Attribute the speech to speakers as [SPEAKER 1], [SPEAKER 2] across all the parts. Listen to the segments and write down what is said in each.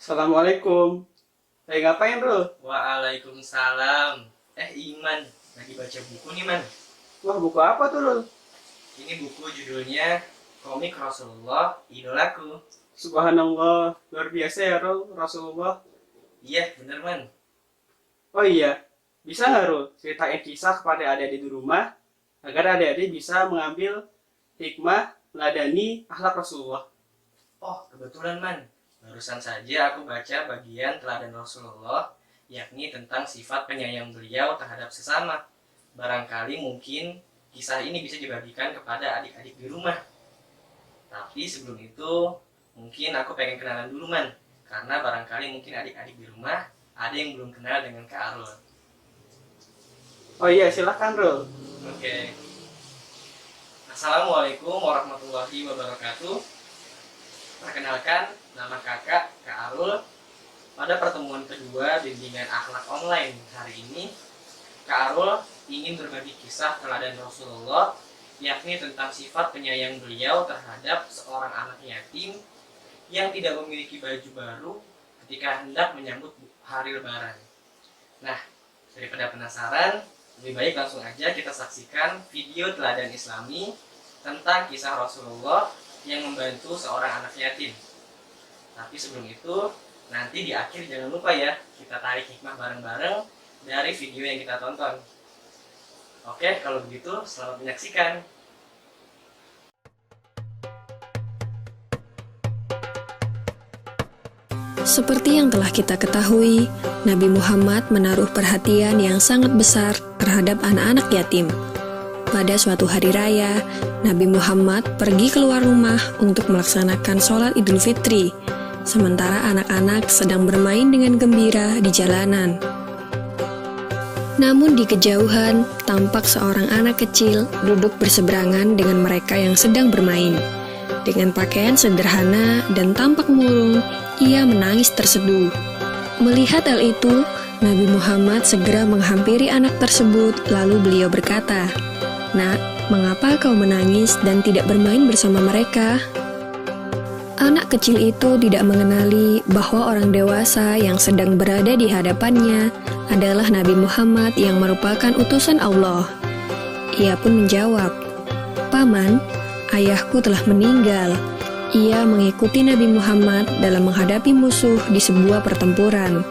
[SPEAKER 1] Assalamualaikum. Lagi ngapain, Rul?
[SPEAKER 2] Waalaikumsalam. Iman, lagi baca buku nih, Man.
[SPEAKER 1] Wah, buku apa tuh, Rul?
[SPEAKER 2] Ini buku judulnya Komik Rasulullah Idolaku.
[SPEAKER 1] Subhanallah, luar biasa ya, Rul, Rasulullah.
[SPEAKER 2] Iya, bener, Man.
[SPEAKER 1] Oh iya, bisa nggak, Rul, ceritain kisah kepada adik-adik di rumah, agar adik-adik bisa mengambil hikmah, meladani akhlak Rasulullah.
[SPEAKER 2] Oh, kebetulan, Man. Barusan saja aku baca bagian teladan Rasulullah, yakni tentang sifat penyayang beliau terhadap sesama. Barangkali mungkin kisah ini bisa dibagikan kepada adik-adik di rumah. Tapi sebelum itu, mungkin aku pengen kenalan dulu, Man. Karena barangkali mungkin adik-adik di rumah ada yang belum kenal dengan Kak Arul.
[SPEAKER 1] Oh iya, silahkan, Rul.
[SPEAKER 2] Oke. Assalamualaikum warahmatullahi wabarakatuh. Perkenalkan, nama kakak Kak Arul. Pada pertemuan kedua bimbingan akhlak online hari ini, Kak Arul ingin berbagi kisah teladan Rasulullah, yakni tentang sifat penyayang beliau terhadap seorang anak yatim yang tidak memiliki baju baru ketika hendak menyambut hari Lebaran. Nah, daripada penasaran, lebih baik langsung aja kita saksikan video teladan Islami tentang kisah Rasulullah yang membantu seorang anak yatim. Tapi sebelum itu, nanti di akhir jangan lupa ya, kita tarik hikmah bareng-bareng dari video yang kita tonton. Oke, kalau begitu selamat menyaksikan.
[SPEAKER 3] Seperti yang telah kita ketahui, Nabi Muhammad menaruh perhatian yang sangat besar terhadap anak-anak yatim. Pada suatu hari raya, Nabi Muhammad pergi keluar rumah untuk melaksanakan sholat Idul Fitri, sementara anak-anak sedang bermain dengan gembira di jalanan. Namun di kejauhan, tampak seorang anak kecil duduk berseberangan dengan mereka yang sedang bermain. Dengan pakaian sederhana dan tampak murung, ia menangis terseduh. Melihat hal itu, Nabi Muhammad segera menghampiri anak tersebut, lalu beliau berkata, "Nak, mengapa kau menangis dan tidak bermain bersama mereka?" Anak kecil itu tidak mengenali bahwa orang dewasa yang sedang berada di hadapannya adalah Nabi Muhammad yang merupakan utusan Allah. Ia pun menjawab, "Paman, ayahku telah meninggal." Ia mengikuti Nabi Muhammad dalam menghadapi musuh di sebuah pertempuran,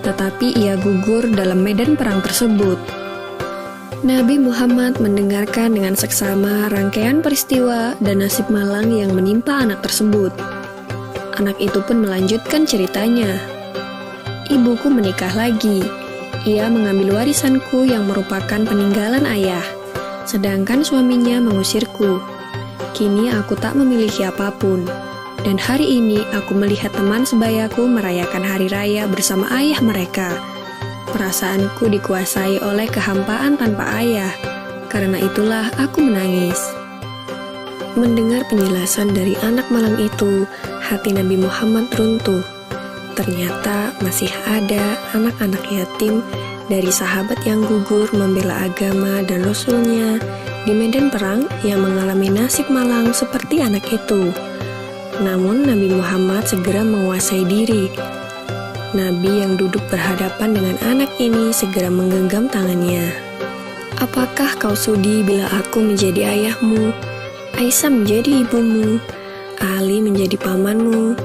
[SPEAKER 3] tetapi ia gugur dalam medan perang tersebut. Nabi Muhammad mendengarkan dengan seksama rangkaian peristiwa dan nasib malang yang menimpa anak tersebut. Anak itu pun melanjutkan ceritanya. "Ibuku menikah lagi. Ia mengambil warisanku yang merupakan peninggalan ayah, sedangkan suaminya mengusirku. Kini aku tak memiliki apapun, dan hari ini aku melihat teman sebayaku merayakan hari raya bersama ayah mereka. Perasaanku dikuasai oleh kehampaan tanpa ayah, karena itulah aku menangis." Mendengar penjelasan dari anak malang itu, hati Nabi Muhammad runtuh. Ternyata masih ada anak-anak yatim dari sahabat yang gugur membela agama dan Rasulnya di medan perang yang mengalami nasib malang seperti anak itu. Namun Nabi Muhammad segera menguasai diri. Nabi yang duduk berhadapan dengan anak ini segera menggenggam tangannya. "Apakah kau sudi bila aku menjadi ayahmu, Aisyah menjadi ibumu, Ali menjadi pamanmu,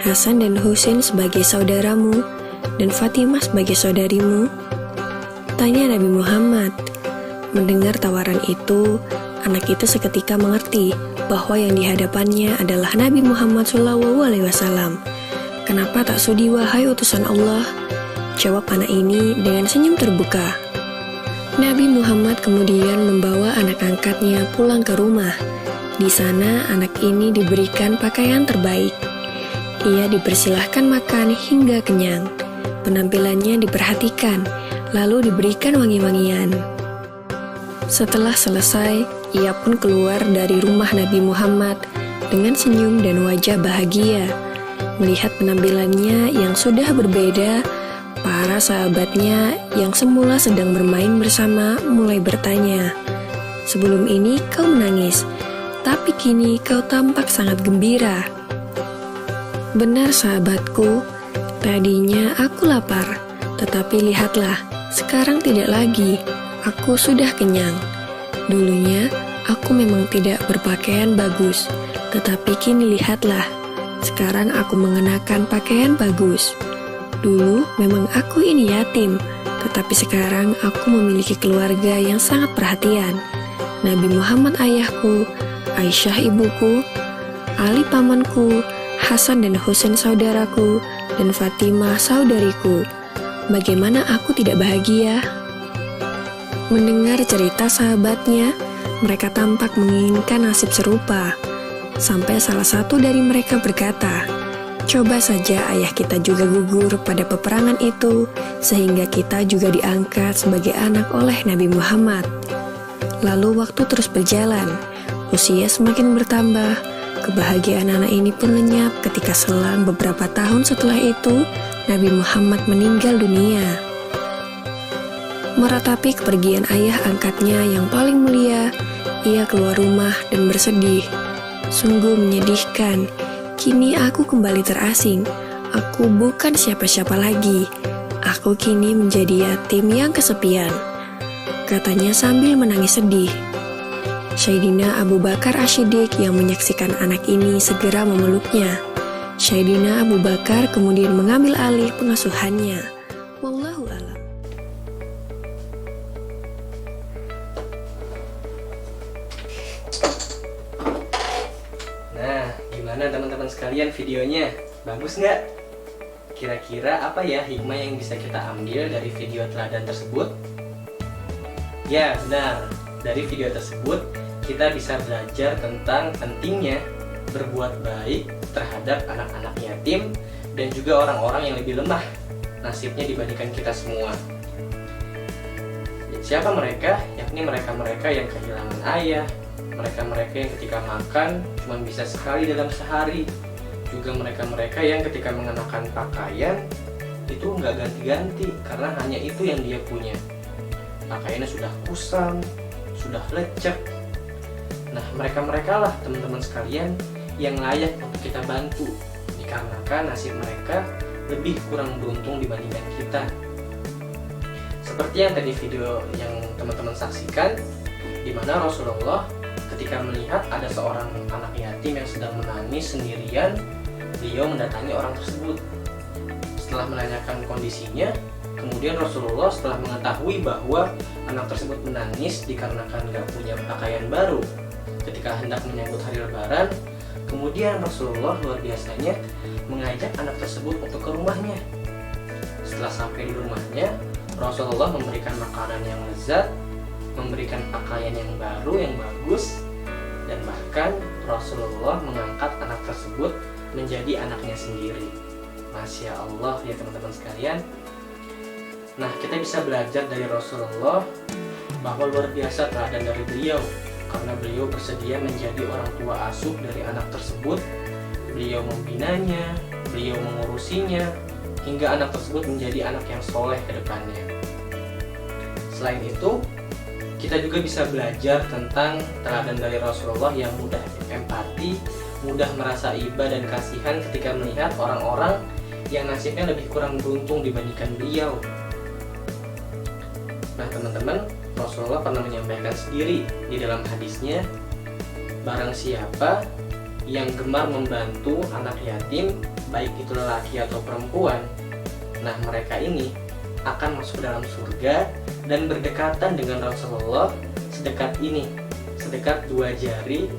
[SPEAKER 3] Hasan dan Husain sebagai saudaramu, dan Fatimah sebagai saudarimu?" Tanya Nabi Muhammad. Mendengar tawaran itu, anak itu seketika mengerti bahwa yang dihadapannya adalah Nabi Muhammad SAW. "Kenapa tak sudi wahai utusan Allah?" jawab anak ini dengan senyum terbuka. Nabi Muhammad kemudian membawa anak angkatnya pulang ke rumah. Di sana anak ini diberikan pakaian terbaik. Ia dipersilahkan makan hingga kenyang. Penampilannya diperhatikan, lalu diberikan wangi-wangian. Setelah selesai, ia pun keluar dari rumah Nabi Muhammad dengan senyum dan wajah bahagia. Melihat penampilannya yang sudah berbeda, para sahabatnya yang semula sedang bermain bersama mulai bertanya, "Sebelum ini kau menangis, tapi kini kau tampak sangat gembira." "Benar sahabatku, Tadinya aku lapar, tetapi lihatlah, sekarang tidak lagi. Aku sudah kenyang. Dulunya, aku memang tidak berpakaian bagus, tetapi kini lihatlah, sekarang aku mengenakan pakaian bagus. Dulu memang aku ini yatim, tetapi sekarang aku memiliki keluarga yang sangat perhatian. Nabi Muhammad ayahku, Aisyah ibuku, Ali pamanku, Hasan dan Husain saudaraku, dan Fatimah saudariku. Bagaimana aku tidak bahagia? Mendengar cerita sahabatnya, mereka tampak menginginkan nasib serupa. Sampai salah satu dari mereka berkata, "Coba saja ayah kita juga gugur pada peperangan itu, sehingga kita juga diangkat sebagai anak oleh Nabi Muhammad." Lalu waktu terus berjalan, usia semakin bertambah, kebahagiaan anak ini pun lenyap ketika selang beberapa tahun setelah itu, Nabi Muhammad meninggal dunia. Meratapi kepergian ayah angkatnya yang paling mulia, ia keluar rumah dan bersedih. Sungguh menyedihkan, kini aku kembali terasing. Aku bukan siapa-siapa lagi. Aku kini menjadi yatim yang kesepian, katanya sambil menangis sedih. Sayyidina Abu Bakar Asy-Syiddiq yang menyaksikan anak ini segera memeluknya. Sayyidina Abu Bakar kemudian mengambil alih pengasuhannya. Wallahu a'lam.
[SPEAKER 2] Nah, gimana teman-teman sekalian videonya? Bagus nggak? Kira-kira apa ya hikmah yang bisa kita ambil dari video teladan tersebut? Ya, benar. Dari video tersebut, kita bisa belajar tentang pentingnya berbuat baik terhadap anak-anak yatim dan juga orang-orang yang lebih lemah nasibnya dibandingkan kita semua. Siapa mereka? Yakni mereka-mereka yang kehilangan ayah, mereka-mereka yang ketika makan cuma bisa sekali dalam sehari, juga mereka-mereka yang ketika mengenakan pakaian itu nggak ganti-ganti karena hanya itu yang dia punya. Pakaiannya sudah kusam, sudah lecek. Nah, mereka-mereka lah teman-teman sekalian yang layak untuk kita bantu, dikarenakan nasib mereka lebih kurang beruntung dibandingkan kita. Seperti yang tadi video yang teman-teman saksikan, di mana Rasulullah ketika melihat ada seorang anak yatim yang sedang menangis sendirian, beliau mendatangi orang tersebut. Setelah menanyakan kondisinya, kemudian Rasulullah setelah mengetahui bahwa anak tersebut menangis dikarenakan gak punya pakaian baru ketika hendak menyambut hari lebaran, kemudian Rasulullah luar biasanya mengajak anak tersebut untuk ke rumahnya. Setelah sampai di rumahnya, Rasulullah memberikan makanan yang lezat, memberikan pakaian yang baru yang bagus, dan bahkan Rasulullah mengangkat anak tersebut menjadi anaknya sendiri. Masya Allah ya teman-teman sekalian. Nah, kita bisa belajar dari Rasulullah bahwa luar biasa teladan dari beliau, karena beliau bersedia menjadi orang tua asuh dari anak tersebut. Beliau membinanya, beliau mengurusinya, hingga anak tersebut menjadi anak yang soleh ke depannya. Selain itu, kita juga bisa belajar tentang teladan dari Rasulullah yang mudah empati, mudah merasa iba dan kasihan ketika melihat orang-orang yang nasibnya lebih kurang beruntung dibandingkan beliau. Nah teman-teman, Rasulullah pernah menyampaikan sendiri di dalam hadisnya, barang siapa yang gemar membantu anak yatim, baik itu lelaki atau perempuan, nah mereka ini akan masuk ke dalam surga dan berdekatan dengan Rasulullah sedekat ini, sedekat dua jari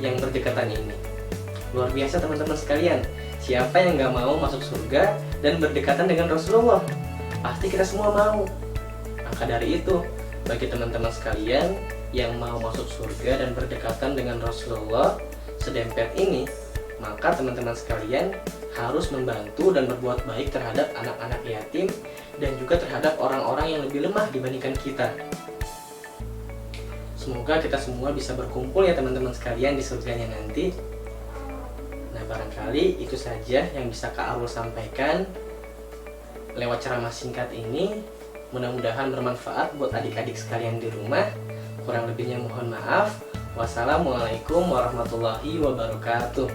[SPEAKER 2] yang berdekatan ini. Luar biasa teman-teman sekalian. Siapa yang gak mau masuk surga dan berdekatan dengan Rasulullah? Pasti kita semua mau. Maka dari itu, bagi teman-teman sekalian yang mau masuk surga dan berdekatan dengan Rasulullah sedempet ini, maka teman-teman sekalian harus membantu dan berbuat baik terhadap anak-anak yatim dan juga terhadap orang-orang yang lebih lemah dibandingkan kita. Semoga kita semua bisa berkumpul ya teman-teman sekalian di surganya nanti. Nah, barangkali itu saja yang bisa Kak Arul sampaikan lewat ceramah singkat ini. Mudah-mudahan bermanfaat buat adik-adik sekalian di rumah. Kurang lebihnya mohon maaf. Wassalamualaikum warahmatullahi wabarakatuh.